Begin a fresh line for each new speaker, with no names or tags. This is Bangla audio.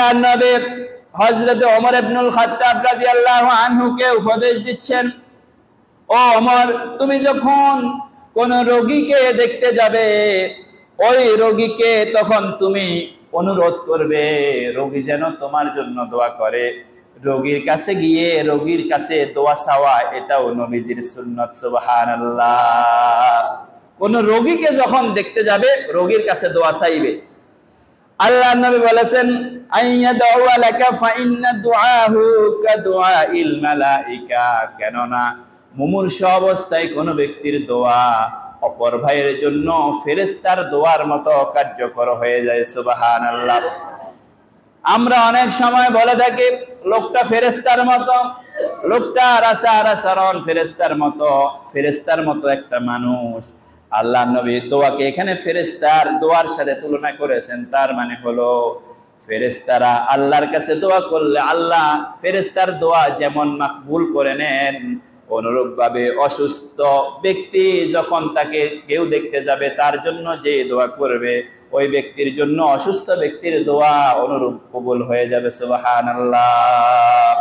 আল্লাহর নবী হযরত ওমর ইবনুল খাত্তাব রাদিয়াল্লাহু আনহুকে উপদেশ দিচ্ছেন, ও ওমর, তুমি যখন কোন রোগীকে দেখতে যাবে, ওই রোগীকে তখন তুমি অনুরোধ করবে রোগী যেন তোমার জন্য দোয়া করে। রোগীর কাছে গিয়ে রোগীর কাছে দোয়া চাওয়া, এটাও নবীজির সুন্নাত। সুবহানাল্লাহ। কোন রোগীকে যখন দেখতে যাবে রোগীর কাছে দোয়া চাইবে। আল্লাহর নবী বলেছেন, আইয়াদউ লাকা ফাইন্না দুআহু কাদুআইল মালাইকা, কেননা মুমূর্ষু অবস্থায় কোন ব্যক্তির দোয়া অপর ভাইয়ের জন্য ফেরেশতার দোয়ার মতো কার্যকর হয়ে যায়। সুবহানাল্লাহ। আমরা অনেক সময় বলে থাকি লোকটা ফেরেশতার মতো, লোকটার আচার আচরণ ফেরেশতার মতো একটা মানুষ। আল্লাহর নবী দোয়াকে এখানে ফেরেশতার দোয়ার সাথে তুলনা করেছেন। তার মানে হলো ফেরেশতারা আল্লাহর কাছে দোয়া করলে আল্লাহ ফেরেশতার দোয়া যেমন মাকবুল করে নেন, অনুরূপ ভাবে অসুস্থ ব্যক্তি যখন তাকে কেউ দেখতে যাবে, তার জন্য যে দোয়া করবে, ওই ব্যক্তির জন্য অসুস্থ ব্যক্তির দোয়া অনুরূপ কবুল হয়ে যাবে। সুবহানাল্লাহ।